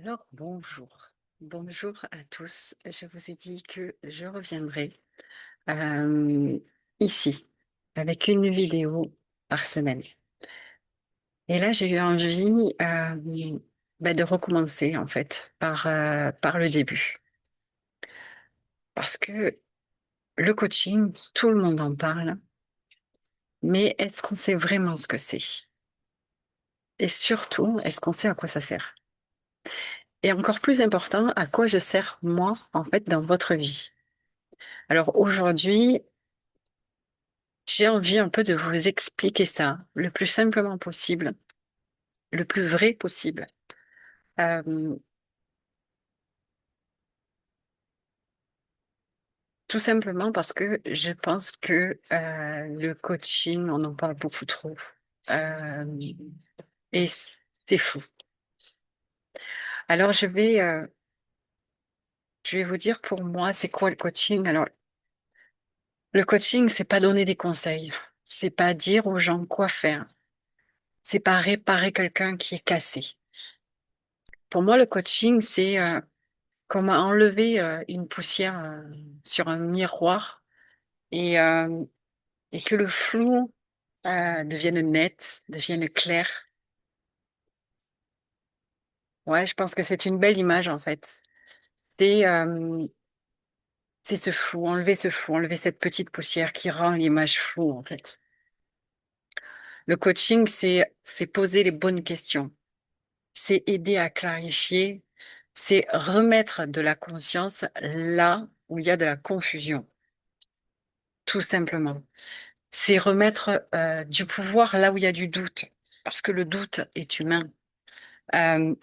Alors, bonjour. Bonjour à tous. Je vous ai dit que je reviendrai euh, ici avec une vidéo par semaine. Et là, j'ai eu envie de recommencer en fait par le début. Parce que le coaching, tout le monde en parle, mais est-ce qu'on sait vraiment ce que c'est? Et surtout, est-ce qu'on sait à quoi ça sert? Et encore plus important, à quoi je sers moi en fait dans votre vie? Alors aujourd'hui, j'ai envie un peu de vous expliquer ça le plus simplement possible, le plus vrai possible. Euh, Tout simplement parce que je pense que le coaching, on en parle beaucoup trop. Euh, et c'est fou. Alors je vais vous dire pour moi, c'est quoi le coaching? Alors, le coaching, c'est pas donner des conseils. C'est pas dire aux gens quoi faire. C'est pas réparer quelqu'un qui est cassé. Pour moi, le coaching, c'est comment enlever une poussière sur un miroir et, euh, et que le flou devienne net, devienne clair. Ouais, je pense que c'est une belle image en fait. C'est c'est ce flou, enlever cette petite poussière qui rend l'image floue en fait. Le coaching, c'est poser les bonnes questions, c'est aider à clarifier, c'est remettre de la conscience là où il y a de la confusion, tout simplement. C'est remettre du pouvoir là où il y a du doute, parce que le doute est humain. Euh,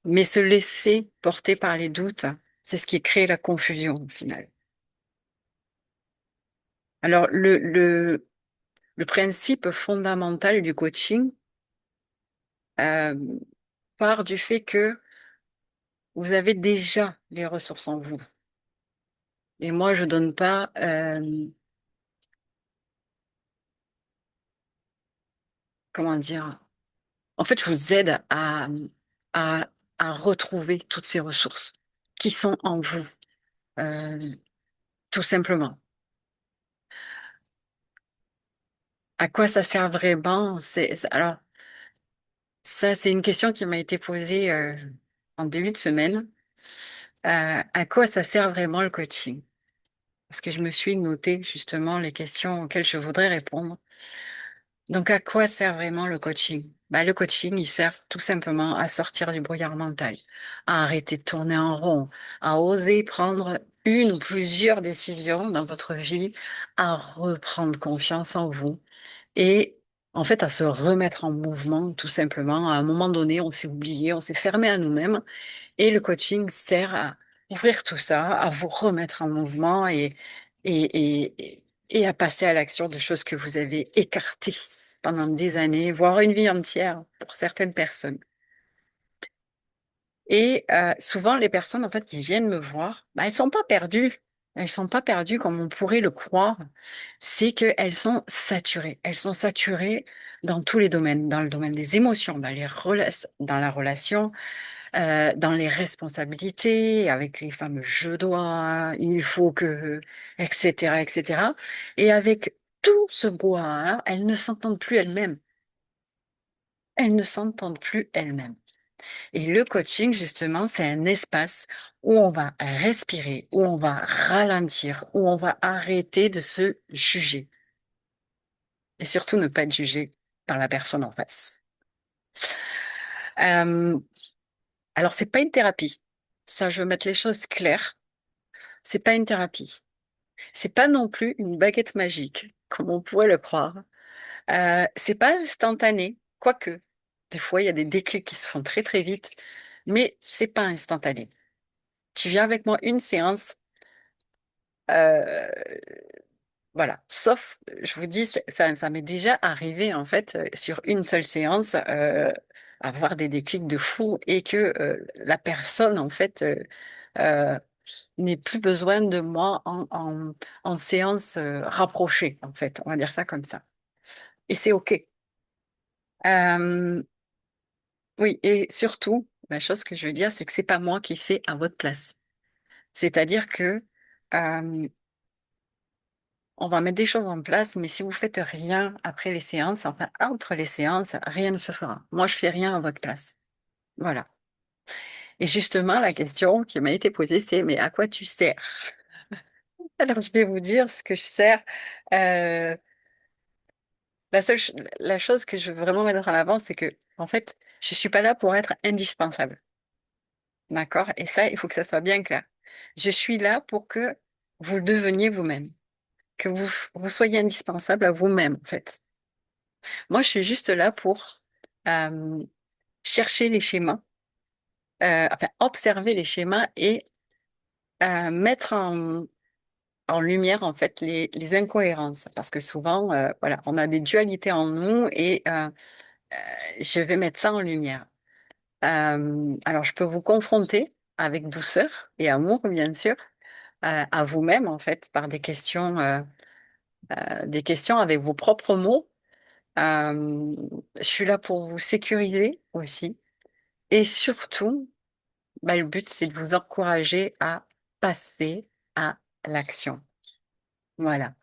mais se laisser porter par les doutes, c'est ce qui crée la confusion au final. Alors, le principe fondamental du coaching euh, part du fait que vous avez déjà les ressources en vous. Et moi, je donne pas, comment dire, en fait, je vous aide à, à retrouver toutes ces ressources qui sont en vous, euh, tout simplement. À quoi ça sert vraiment? Alors, ça, c'est une question qui m'a été posée en début de semaine. À quoi ça sert vraiment le coaching? Parce que je me suis noté justement les questions auxquelles je voudrais répondre. Donc, à quoi sert vraiment le coaching? Bah, le coaching, il sert tout simplement à sortir du brouillard mental, à arrêter de tourner en rond, à oser prendre une ou plusieurs décisions dans votre vie, à reprendre confiance en vous et en fait à se remettre en mouvement tout simplement. À un moment donné, on s'est oublié, on s'est fermé à nous-mêmes et le coaching sert à ouvrir tout ça, à vous remettre en mouvement et à passer à l'action de choses que vous avez écartées pendant des années, voire une vie entière pour certaines personnes. Et souvent, les personnes en fait qui viennent me voir, bah, elles sont pas perdues. Elles sont pas perdues comme on pourrait le croire. C'est qu'elles sont saturées. Elles sont saturées dans tous les domaines, dans le domaine des émotions, dans la relation, dans les responsabilités, avec les fameux je dois, il faut que, etc., etc. Et avec tout ce brouhaha, elles ne s'entendent plus elles-mêmes. Elles ne s'entendent plus elles-mêmes. Et le coaching, justement, c'est un espace où on va respirer, où on va ralentir, où on va arrêter de se juger. Et surtout ne pas être jugé par la personne en face. Euh, alors, c'est pas une thérapie. Ça, je veux mettre les choses claires. C'est pas une thérapie. C'est pas non plus une baguette magique, comme on pourrait le croire. C'est pas instantané, quoique. Des fois, il y a des déclics qui se font très très vite, mais c'est pas instantané. Tu viens avec moi une séance, euh, voilà. Sauf, je vous dis, ça m'est déjà arrivé en fait sur une seule séance, avoir des déclics de fou et que la personne en fait euh, n'ait plus besoin de moi en séance rapprochée en fait. On va dire ça comme ça. Et c'est OK. Euh, oui, et surtout. la chose que je veux dire, c'est que c'est pas moi qui fais à votre place. C'est-à-dire que euh, on va mettre des choses en place, mais si vous faites rien après les séances, enfin entre les séances, rien ne se fera. Moi, je fais rien à votre place. Voilà. Et justement, la question qui m'a été posée, c'est mais à quoi tu sers? Alors, je vais vous dire ce que je sers. Euh, la seule, la chose que je veux vraiment mettre en avant, c'est que, en fait, je suis pas là pour être indispensable. D'accord? Et ça, il faut que ça soit bien clair. Je suis là pour que vous le deveniez vous-même, que vous soyez indispensable à vous-même, en fait. Moi, je suis juste là pour euh, chercher les schémas, enfin, observer les schémas et mettre en lumière, en fait, les incohérences. Parce que souvent, voilà, on a des dualités en nous et je vais mettre ça en lumière. Alors, je peux vous confronter avec douceur et amour, bien sûr, à vous-même, en fait, par des questions avec vos propres mots. Euh, je suis là pour vous sécuriser aussi. Et surtout, bah, le but, c'est de vous encourager à passer à l'action. Voilà.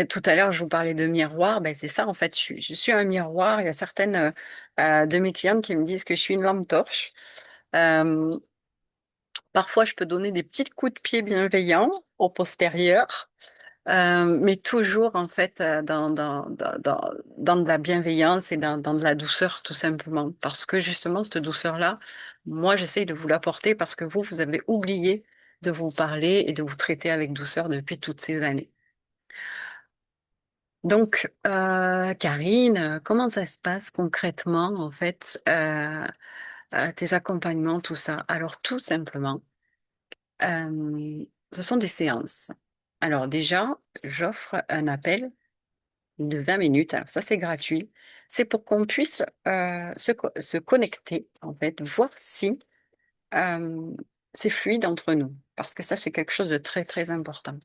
Tout à l'heure, je vous parlais de miroir. Ben, c'est ça, en fait. Je suis un miroir. Il y a certaines de mes clientes qui me disent que je suis une lampe torche. Euh, Parfois, je peux donner des petits coups de pied bienveillants au postérieur, mais toujours, en fait, dans de la bienveillance et dans de la douceur, tout simplement. Parce que justement, cette douceur-là, moi, j'essaye de vous l'apporter parce que vous avez oublié de vous parler et de vous traiter avec douceur depuis toutes ces années. Donc, Karine, comment ça se passe concrètement, en fait, tes accompagnements, tout ça? Alors, tout simplement, ce sont des séances. Alors, déjà, j'offre un appel de 20 minutes. Alors, ça, c'est gratuit. C'est pour qu'on puisse se connecter, en fait, voir si euh, c'est fluide entre nous. Parce que ça, c'est quelque chose de très, très important.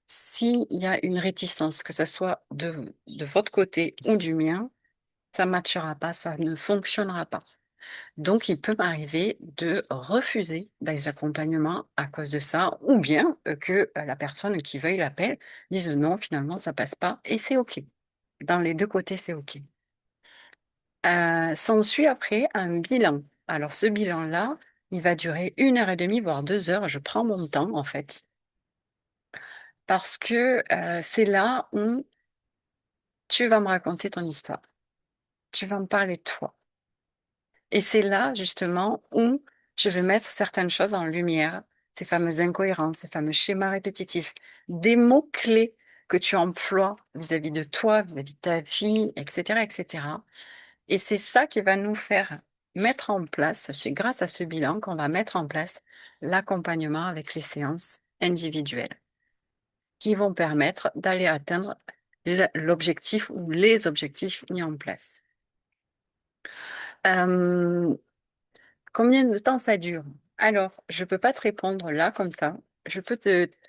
S'il y a une réticence, que ce soit de votre côté ou du mien, ça ne matchera pas, ça ne fonctionnera pas. Donc, il peut m'arriver de refuser des accompagnements à cause de ça, ou bien que la personne qui veuille l'appel dise non, finalement, ça passe pas, et c'est OK. Dans les deux côtés, c'est OK. S'ensuit après un bilan. Alors, ce bilan-là, il va durer 1 heure et demie, voire 2 heures. Je prends mon temps, en fait, parce que c'est là où tu vas me raconter ton histoire. Tu vas me parler de toi. Et c'est là, justement, où je vais mettre certaines choses en lumière, ces fameuses incohérences, ces fameux schémas répétitifs, des mots-clés que tu emploies vis-à-vis de toi, vis-à-vis de ta vie, etc., etc. Et c'est ça qui va nous faire mettre en place, c'est grâce à ce bilan qu'on va mettre en place l'accompagnement avec les séances individuelles qui vont permettre d'aller atteindre l'objectif ou les objectifs mis en place. Euh, Combien de temps ça dure? Alors, je ne peux pas te répondre là comme ça. Je peux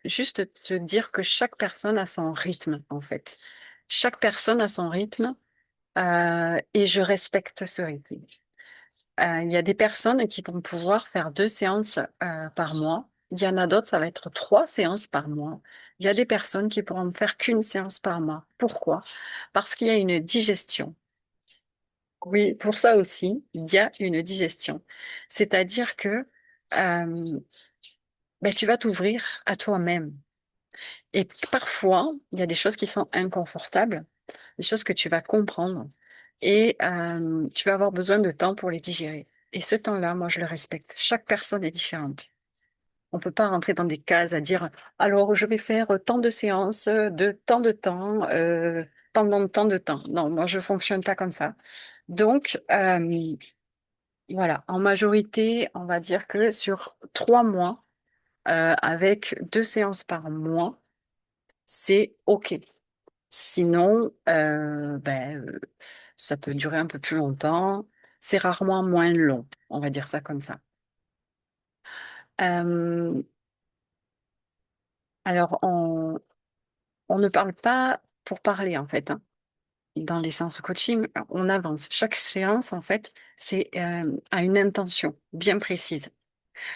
juste te dire que chaque personne a son rythme, en fait. Chaque personne a son rythme et je respecte ce rythme. Il y a des personnes qui vont pouvoir faire 2 séances par mois. Il y en a d'autres, ça va être 3 séances par mois. Il y a des personnes qui pourront faire qu'une séance par mois. Pourquoi? Parce qu'il y a une digestion. Oui, pour ça aussi, il y a une digestion. C'est-à-dire que euh, ben, tu vas t'ouvrir à toi-même. Et parfois, il y a des choses qui sont inconfortables, des choses que tu vas comprendre. Et tu vas avoir besoin de temps pour les digérer. Et ce temps-là, moi, je le respecte. Chaque personne est différente. On ne peut pas rentrer dans des cases à dire, alors je vais faire tant de séances de temps, pendant tant de temps. Non, moi, je fonctionne pas comme ça. Donc, voilà, en majorité, on va dire que sur 3 mois, avec 2 séances par mois, c'est OK. Sinon, ça peut durer un peu plus longtemps. C'est rarement moins long, on va dire ça comme ça. Euh, alors, on ne parle pas pour parler, en fait, hein. dans les séances de coaching, on avance. Chaque séance, en fait, c'est a une intention bien précise.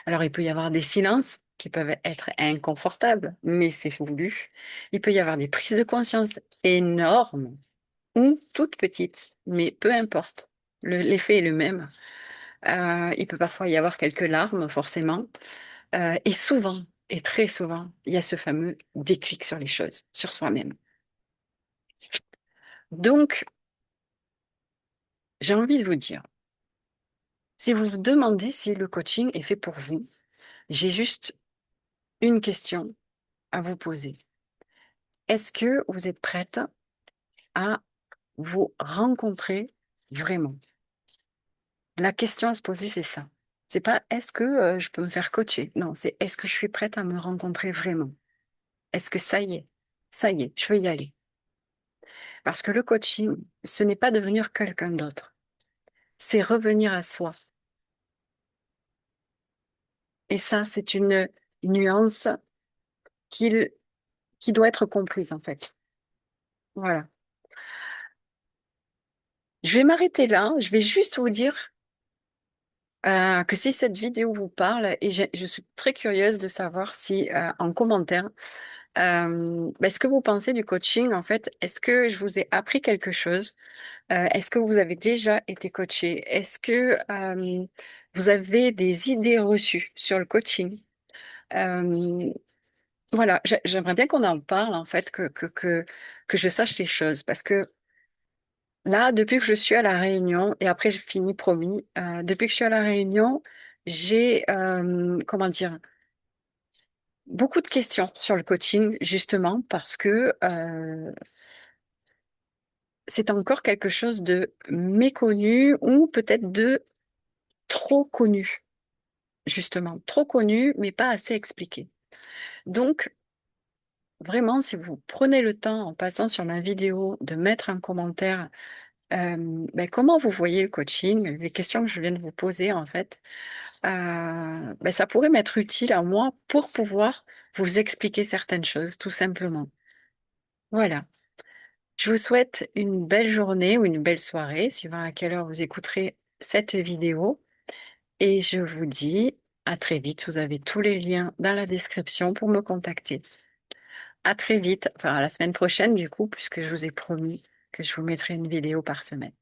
Alors, il peut y avoir des silences qui peuvent être inconfortables, mais c'est voulu. Il peut y avoir des prises de conscience énormes ou toutes petites, mais peu importe. L'effet est le même. Il peut parfois y avoir quelques larmes, forcément. Et souvent, et très souvent, il y a ce fameux déclic sur les choses, sur soi-même. Donc, j'ai envie de vous dire, si vous vous demandez si le coaching est fait pour vous, j'ai juste une question à vous poser. Est-ce que vous êtes prête à vous rencontrer vraiment? La question à se poser, c'est ça. C'est pas est-ce que je peux me faire coacher? Non, c'est est-ce que je suis prête à me rencontrer vraiment? Est-ce que ça y est, je veux y aller? Parce que le coaching, ce n'est pas devenir quelqu'un d'autre, c'est revenir à soi. Et ça, c'est une nuance qui, qui doit être comprise, en fait. Voilà. Je vais m'arrêter là. Je vais juste vous dire que si cette vidéo vous parle, et je suis très curieuse de savoir si en commentaire, ce que vous pensez du coaching, en fait, est-ce que je vous ai appris quelque chose? Est-ce que vous avez déjà été coaché? Est-ce que vous avez des idées reçues sur le coaching? Euh, voilà, j'aimerais bien qu'on en parle, en fait, que je sache les choses, parce que là, depuis que je suis à La Réunion, et après j'ai fini promis, depuis que je suis à La Réunion, j'ai, comment dire, beaucoup de questions sur le coaching, justement, parce que c'est encore quelque chose de méconnu ou peut-être de trop connu, justement, trop connu, mais pas assez expliqué. Donc, vraiment, si vous prenez le temps, en passant sur ma vidéo, de mettre un commentaire, comment vous voyez le coaching, les questions que je viens de vous poser, en fait, ça pourrait m'être utile à moi pour pouvoir vous expliquer certaines choses, tout simplement. Voilà. Je vous souhaite une belle journée ou une belle soirée, suivant à quelle heure vous écouterez cette vidéo. Et je vous dis à très vite. Vous avez tous les liens dans la description pour me contacter. À très vite, enfin à la semaine prochaine du coup, puisque je vous ai promis que je vous mettrai une vidéo par semaine.